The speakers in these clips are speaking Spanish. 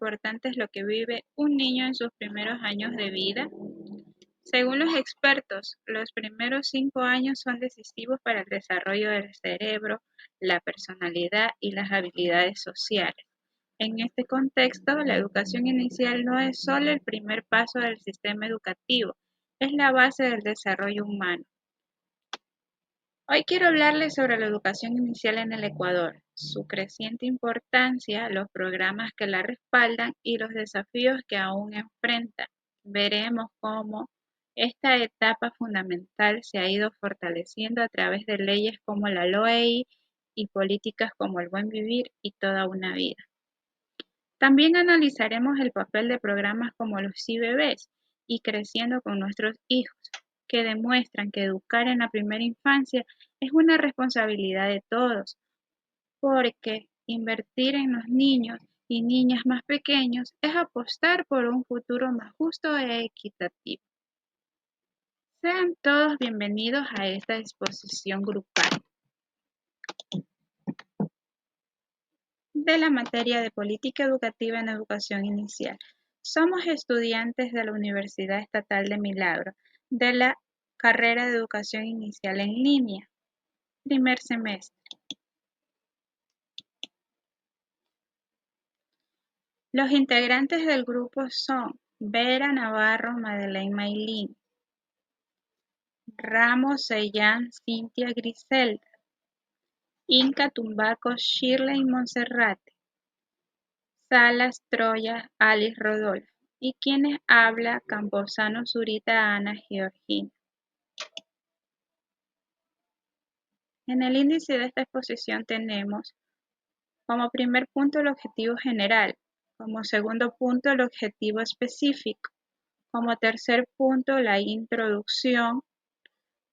importante es lo que vive un niño en sus primeros años de vida? Según los expertos, los primeros 5 años son decisivos para el desarrollo del cerebro, la personalidad y las habilidades sociales. En este contexto, la educación inicial no es solo el primer paso del sistema educativo, es la base del desarrollo humano. Hoy quiero hablarles sobre la educación inicial en el Ecuador, su creciente importancia, los programas que la respaldan y los desafíos que aún enfrenta. Veremos cómo esta etapa fundamental se ha ido fortaleciendo a través de leyes como la LOEI y políticas como el buen vivir y toda una vida. También analizaremos el papel de programas como los CIBBs y Creciendo con nuestros hijos, que demuestran que educar en la primera infancia es una responsabilidad de todos, porque invertir en los niños y niñas más pequeños es apostar por un futuro más justo e equitativo. Sean todos bienvenidos a esta exposición grupal de la materia de Política Educativa en Educación Inicial. Somos estudiantes de la Universidad Estatal de Milagro, de la carrera de Educación Inicial en línea, primer semestre. Los integrantes del grupo son Vera Navarro, Madeleine Maylin, Ramos Sellán, Cintia Griselda, Inca Tumbaco, Shirley Monserrate, Salas Troya, Alice Rodolfo, y quienes habla Camposano Zurita Ana Georgina. En el índice de esta exposición tenemos como primer punto el objetivo general, como segundo punto el objetivo específico, como tercer punto la introducción,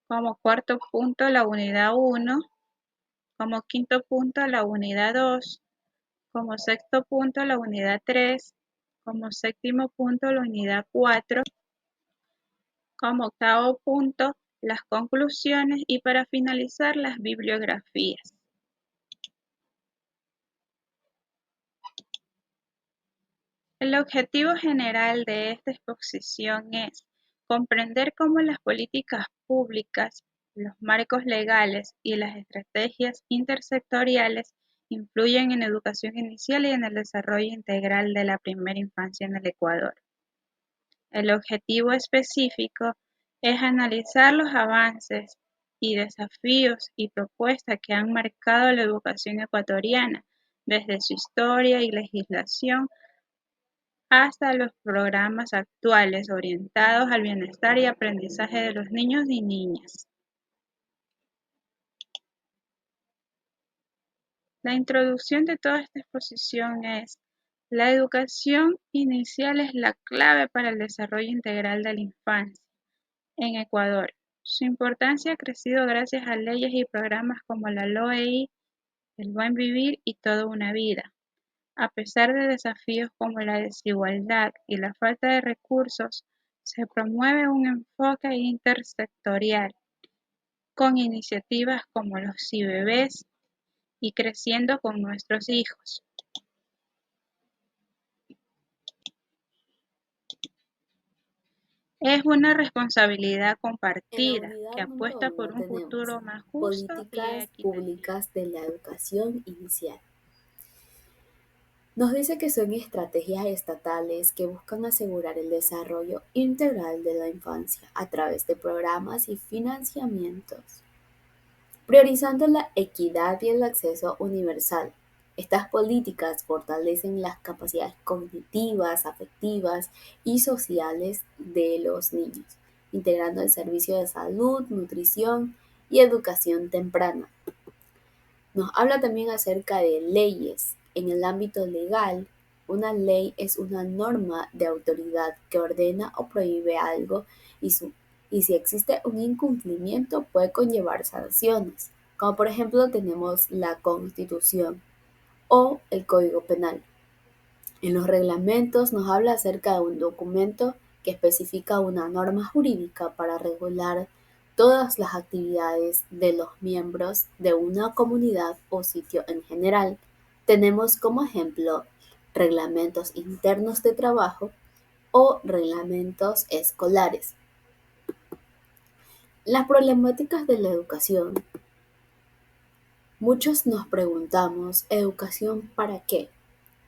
como cuarto punto la unidad 1, como quinto punto la unidad 2, como sexto punto la unidad 3, como séptimo punto la unidad 4, como octavo punto las conclusiones y para finalizar las bibliografías. El objetivo general de esta exposición es comprender cómo las políticas públicas, los marcos legales y las estrategias intersectoriales influyen en educación inicial y en el desarrollo integral de la primera infancia en el Ecuador. El objetivo específico es analizar los avances y desafíos y propuestas que han marcado la educación ecuatoriana desde su historia y legislación hasta los programas actuales orientados al bienestar y aprendizaje de los niños y niñas. La introducción de toda esta exposición es: la educación inicial es la clave para el desarrollo integral de la infancia en Ecuador. Su importancia ha crecido gracias a leyes y programas como la LOEI, el buen vivir y toda una vida. A pesar de desafíos como la desigualdad y la falta de recursos, se promueve un enfoque intersectorial con iniciativas como los CIBBs y Creciendo con nuestros hijos. Es una responsabilidad En la compartida que unidad número apuesta por 1 un tenemos futuro más justo y políticas equitativo. públicas de la educación inicial. Nos dice que son estrategias estatales que buscan asegurar el desarrollo integral de la infancia a través de programas y financiamientos, priorizando la equidad y el acceso universal. Estas políticas fortalecen las capacidades cognitivas, afectivas y sociales de los niños, integrando el servicio de salud, nutrición y educación temprana. Nos habla también acerca de leyes. En el ámbito legal, una ley es una norma de autoridad que ordena o prohíbe algo y, y si existe un incumplimiento puede conllevar sanciones, como por ejemplo tenemos la Constitución o el Código Penal. En los reglamentos nos habla acerca de un documento que especifica una norma jurídica para regular todas las actividades de los miembros de una comunidad o sitio en general. Tenemos como ejemplo reglamentos internos de trabajo o reglamentos escolares. Las problemáticas de la educación. Muchos nos preguntamos, ¿educación para qué?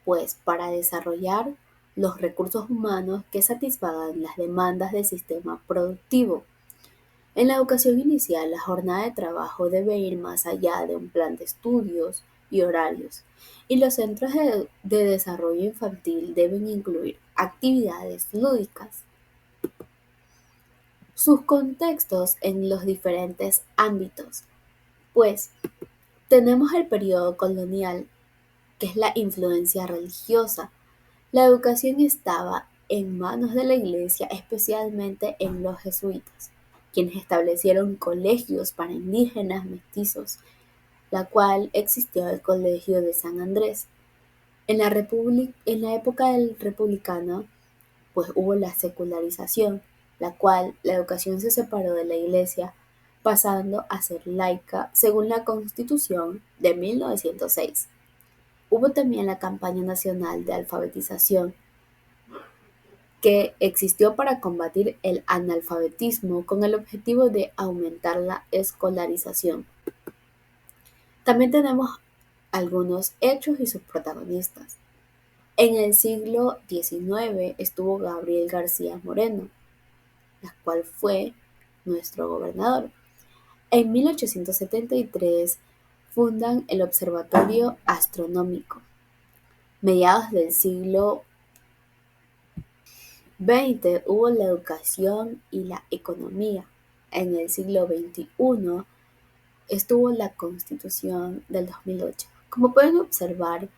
Pues para desarrollar los recursos humanos que satisfagan las demandas del sistema productivo. En la educación inicial, la jornada de trabajo debe ir más allá de un plan de estudios y horarios, y los centros de desarrollo infantil deben incluir actividades lúdicas. Sus contextos en los diferentes ámbitos, pues tenemos el periodo colonial, que es la influencia religiosa. La educación estaba en manos de la Iglesia, especialmente en los jesuitas, quienes establecieron colegios para indígenas mestizos, la cual existió el Colegio de San Andrés. En la época del republicano, pues hubo la secularización, la cual la educación se separó de la Iglesia, pasando a ser laica según la Constitución de 1906. Hubo también la campaña nacional de alfabetización, que existió para combatir el analfabetismo con el objetivo de aumentar la escolarización. También tenemos algunos hechos y sus protagonistas. En el siglo XIX estuvo Gabriel García Moreno, la cual fue nuestro gobernador. En 1873 fundan el Observatorio Astronómico. Mediados del siglo XX hubo la educación y la economía. En el siglo XXI estuvo la Constitución del 2008. Como pueden observar,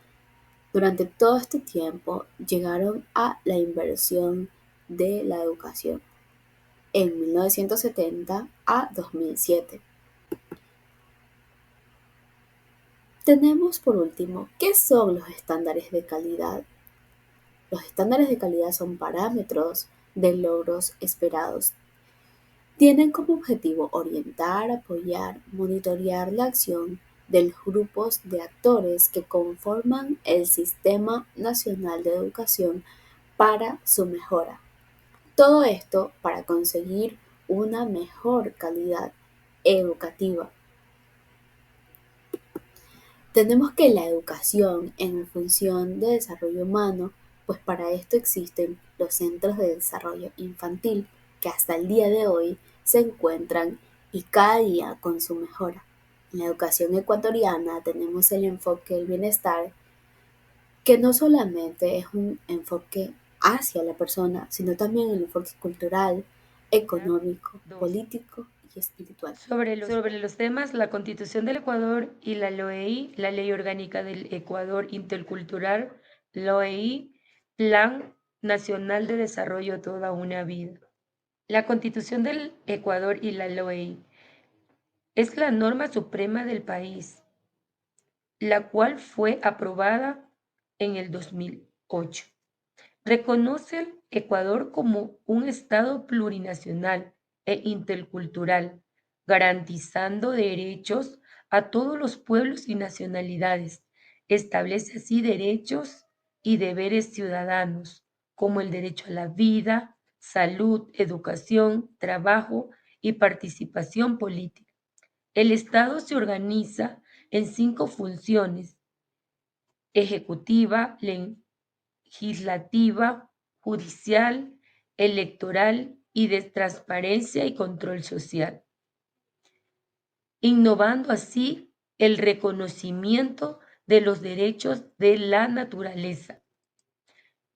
durante todo este tiempo llegaron a la inversión de la educación en 1970 a 2007. Tenemos por último, ¿qué son los estándares de calidad? Los estándares de calidad son parámetros de logros esperados. Tienen como objetivo orientar, apoyar, monitorear la acción de los grupos de actores que conforman el Sistema Nacional de Educación para su mejora. Todo esto para conseguir una mejor calidad educativa. Tenemos que la educación en función de desarrollo humano, pues para esto existen los centros de desarrollo infantil, que hasta el día de hoy se encuentran y cada día con su mejora. En la educación ecuatoriana tenemos el enfoque del bienestar, que no solamente es un enfoque hacia la persona, sino también el enfoque cultural, económico, 2. político y espiritual. Sobre los temas, la Constitución del Ecuador y la LOEI, la Ley Orgánica del Ecuador Intercultural, LOEI, Plan Nacional de Desarrollo Toda una Vida. La Constitución del Ecuador y la LOEI es la norma suprema del país, la cual fue aprobada en el 2008. Reconoce al Ecuador como un Estado plurinacional e intercultural, garantizando derechos a todos los pueblos y nacionalidades. Establece así derechos y deberes ciudadanos, como el derecho a la vida, salud, educación, trabajo y participación política. El Estado se organiza en 5 funciones: ejecutiva, legislativa, judicial, electoral y de transparencia y control social, innovando así el reconocimiento de los derechos de la naturaleza.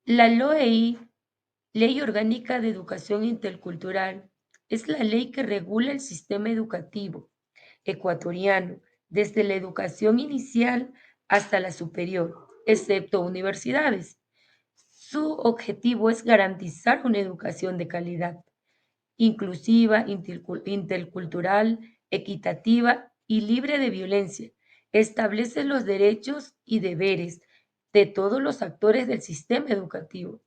La LOEI, Ley Orgánica de Educación Intercultural, es la ley que regula el sistema educativo ecuatoriano desde la educación inicial hasta la superior, excepto universidades. Su objetivo es garantizar una educación de calidad, inclusiva, intercultural, equitativa y libre de violencia. Establece los derechos y deberes de todos los actores del sistema educativo: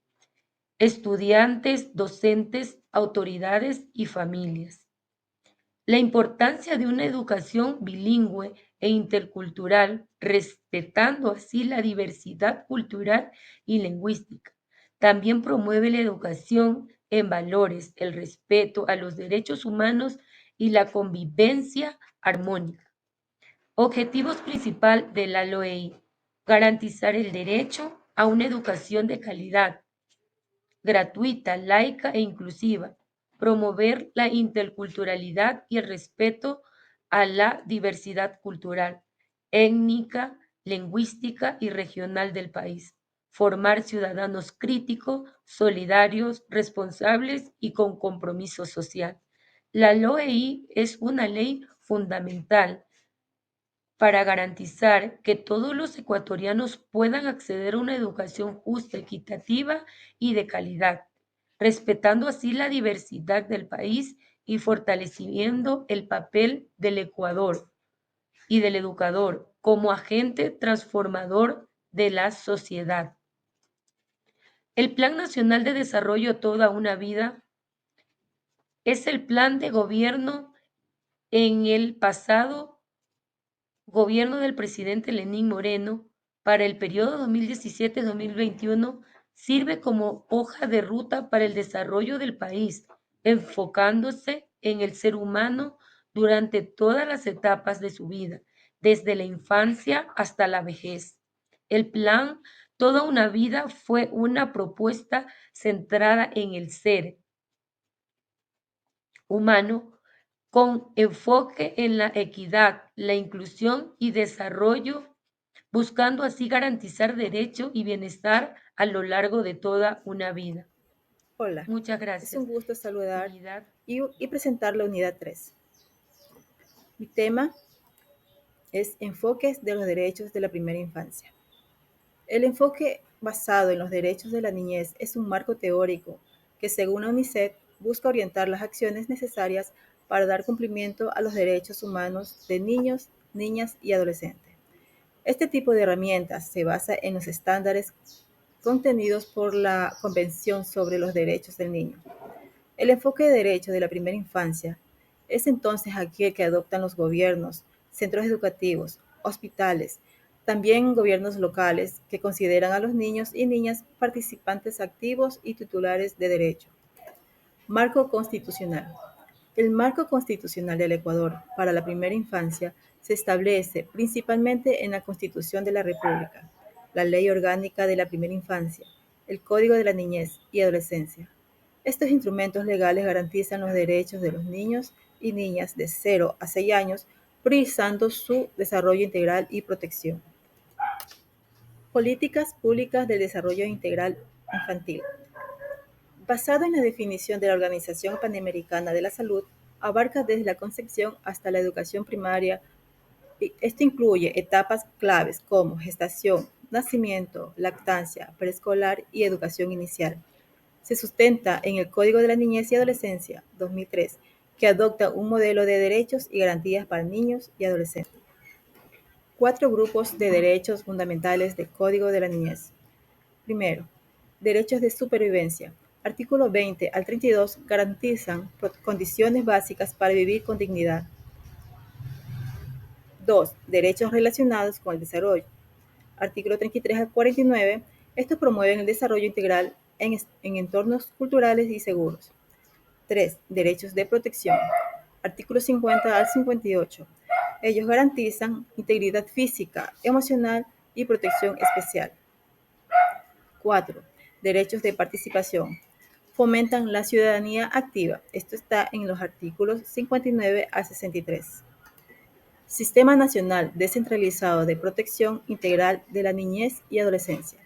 estudiantes, docentes, autoridades y familias. La importancia de una educación bilingüe e intercultural, respetando así la diversidad cultural y lingüística. También promueve la educación en valores, el respeto a los derechos humanos y la convivencia armónica. Objetivos principal de la LOEI: garantizar el derecho a una educación de calidad, gratuita, laica e inclusiva, promover la interculturalidad y el respeto a la diversidad cultural, étnica, lingüística y regional del país, formar ciudadanos críticos, solidarios, responsables y con compromiso social. La LOEI es una ley fundamental para garantizar que todos los ecuatorianos puedan acceder a una educación justa, equitativa y de calidad, respetando así la diversidad del país y fortaleciendo el papel del Ecuador y del educador como agente transformador de la sociedad. El Plan Nacional de Desarrollo Toda una Vida es el plan de gobierno en el pasado gobierno del presidente Lenín Moreno para el periodo 2017-2021 sirve como hoja de ruta para el desarrollo del país, enfocándose en el ser humano durante todas las etapas de su vida, desde la infancia hasta la vejez. El plan Toda una Vida fue una propuesta centrada en el ser humano con enfoque en la equidad, la inclusión y desarrollo, buscando así garantizar derecho y bienestar a lo largo de toda una vida. Hola, Muchas es un gracias. gusto saludar Unidad. y presentar la unidad 3. Mi tema es enfoques de los derechos de la primera infancia. El enfoque basado en los derechos de la niñez es un marco teórico que, según la UNICEF, busca orientar las acciones necesarias para dar cumplimiento a los derechos humanos de niños, niñas y adolescentes. Este tipo de herramientas se basa en los estándares contenidos por la Convención sobre los Derechos del Niño. El enfoque de derecho de la primera infancia es entonces aquel que adoptan los gobiernos, centros educativos, hospitales, también gobiernos locales que consideran a los niños y niñas participantes activos y titulares de derecho. Marco constitucional. El marco constitucional del Ecuador para la primera infancia se establece principalmente en la Constitución de la República, la Ley Orgánica de la Primera Infancia, el Código de la Niñez y Adolescencia. Estos instrumentos legales garantizan los derechos de los niños y niñas de 0 a 6 años, priorizando su desarrollo integral y protección. Políticas públicas de desarrollo integral infantil. Basado en la definición de la Organización Panamericana de la Salud, abarca desde la concepción hasta la educación primaria. Esto incluye etapas claves como gestación, nacimiento, lactancia, preescolar y educación inicial. Se sustenta en el Código de la Niñez y Adolescencia, 2003, que adopta un modelo de derechos y garantías para niños y adolescentes. 4 grupos de derechos fundamentales del Código de la Niñez. Primero, derechos de supervivencia. Artículo 20 al 32 garantizan condiciones básicas para vivir con dignidad. 2. Derechos relacionados con el desarrollo. Artículo 33 al 49. Estos promueven el desarrollo integral en entornos culturales y seguros. 3. Derechos de protección. Artículo 50 al 58. Ellos garantizan integridad física, emocional y protección especial. 4. Derechos de participación. Fomentan la ciudadanía activa. Esto está en los artículos 59 al 63. Sistema Nacional Descentralizado de Protección Integral de la Niñez y Adolescencia.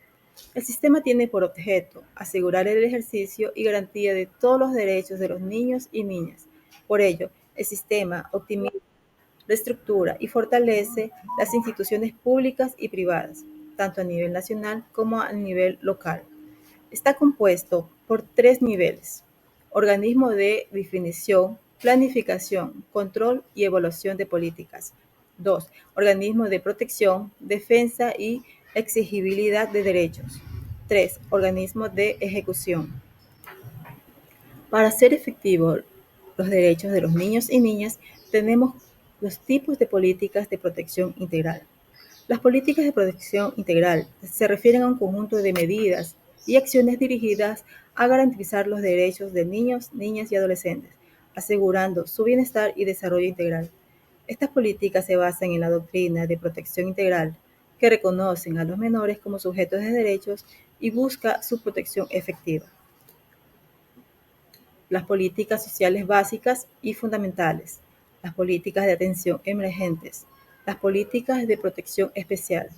El sistema tiene por objeto asegurar el ejercicio y garantía de todos los derechos de los niños y niñas. Por ello, el sistema optimiza, reestructura y fortalece las instituciones públicas y privadas, tanto a nivel nacional como a nivel local. Está compuesto por 3 niveles: organismo de definición, planificación, control y evaluación de políticas. 2. Organismo de protección, defensa y exigibilidad de derechos. 3. Organismo de ejecución. Para ser efectivo los derechos de los niños y niñas, tenemos los tipos de políticas de protección integral. Las políticas de protección integral se refieren a un conjunto de medidas y acciones dirigidas a garantizar los derechos de niños, niñas y adolescentes, asegurando su bienestar y desarrollo integral. Estas políticas se basan en la doctrina de protección integral, que reconocen a los menores como sujetos de derechos y busca su protección efectiva. Las políticas sociales básicas y fundamentales, las políticas de atención emergentes, las políticas de protección especial,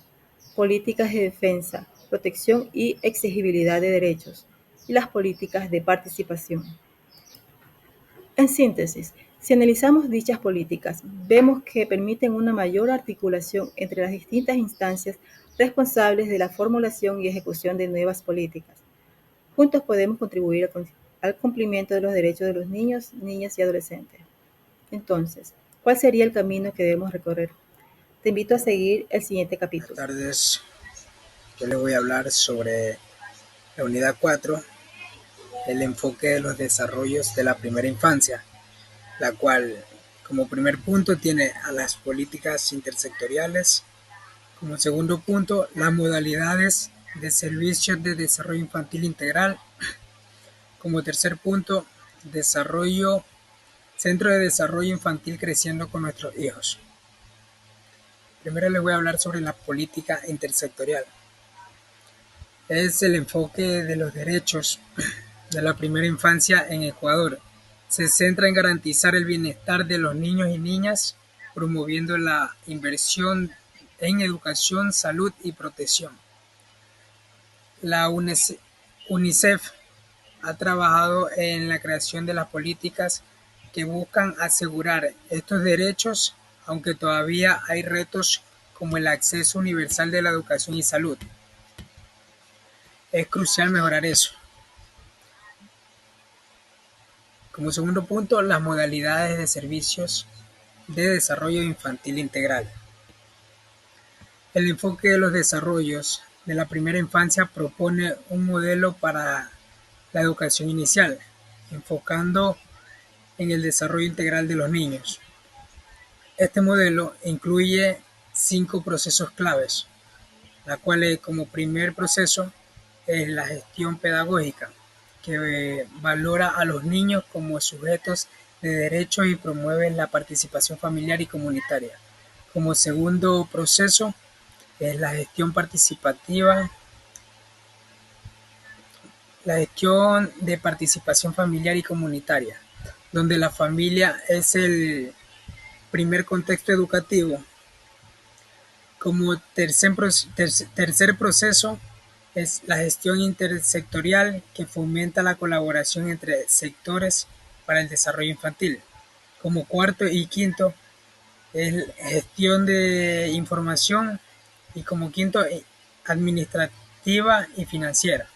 políticas de defensa, protección y exigibilidad de derechos, y las políticas de participación. En síntesis, si analizamos dichas políticas, vemos que permiten una mayor articulación entre las distintas instancias responsables de la formulación y ejecución de nuevas políticas. Juntos podemos contribuir al cumplimiento de los derechos de los niños, niñas y adolescentes. Entonces, ¿cuál sería el camino que debemos recorrer? Te invito a seguir el siguiente capítulo. Buenas tardes, yo les voy a hablar sobre la unidad 4, el enfoque de los desarrollos de la primera infancia, la cual como primer punto tiene a las políticas intersectoriales, como segundo punto las modalidades de servicios de desarrollo infantil integral, como tercer punto centro de desarrollo infantil creciendo con nuestros hijos. Primero les voy a hablar sobre la política intersectorial. Es el enfoque de los derechos de la primera infancia en Ecuador. Se centra en garantizar el bienestar de los niños y niñas, promoviendo la inversión en educación, salud y protección. La UNICEF ha trabajado en la creación de las políticas que buscan asegurar estos derechos, aunque todavía hay retos como el acceso universal de la educación y salud. Es crucial mejorar eso. Como segundo punto, las modalidades de servicios de desarrollo infantil integral. El enfoque de los desarrollos de la primera infancia propone un modelo para la educación inicial, enfocando en el desarrollo integral de los niños. Este modelo incluye 5 procesos claves, la cual como primer proceso es la gestión pedagógica, que valora a los niños como sujetos de derechos y promueve la participación familiar y comunitaria. Como segundo proceso es la gestión participativa, la gestión de participación familiar y comunitaria, donde la familia es el primer contexto educativo. Como tercer proceso es la gestión intersectorial, que fomenta la colaboración entre sectores para el desarrollo infantil. Como cuarto y quinto es gestión de información, y como quinto administrativa y financiera,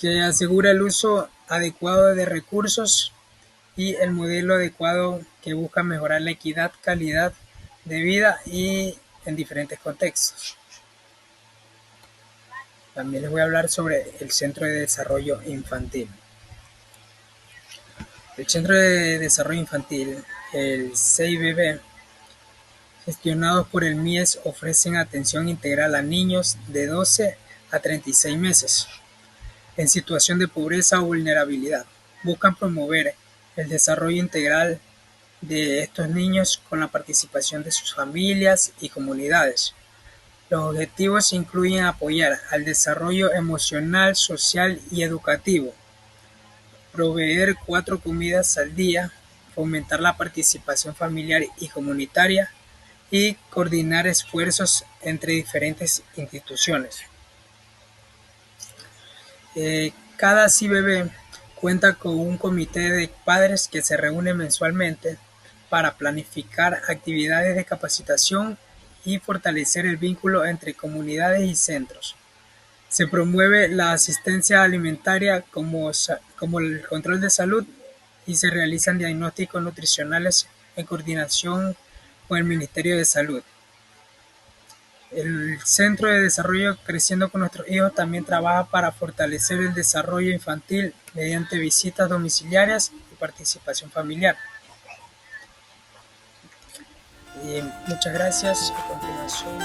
que asegura el uso adecuado de recursos y el modelo adecuado que busca mejorar la equidad, calidad de vida y en diferentes contextos. También les voy a hablar sobre el Centro de Desarrollo Infantil. El Centro de Desarrollo Infantil, el CIBB, gestionados por el MIES, ofrecen atención integral a niños de 12 a 36 meses en situación de pobreza o vulnerabilidad. Buscan promover el desarrollo integral de estos niños con la participación de sus familias y comunidades. Los objetivos incluyen apoyar al desarrollo emocional, social y educativo, proveer 4 comidas al día, fomentar la participación familiar y comunitaria y coordinar esfuerzos entre diferentes instituciones. Cada CIBB cuenta con un comité de padres que se reúne mensualmente para planificar actividades de capacitación y fortalecer el vínculo entre comunidades y centros. Se promueve la asistencia alimentaria como el control de salud y se realizan diagnósticos nutricionales en coordinación con el Ministerio de Salud. El Centro de Desarrollo Creciendo con Nuestros Hijos también trabaja para fortalecer el desarrollo infantil mediante visitas domiciliarias y participación familiar. Muchas gracias. A continuación,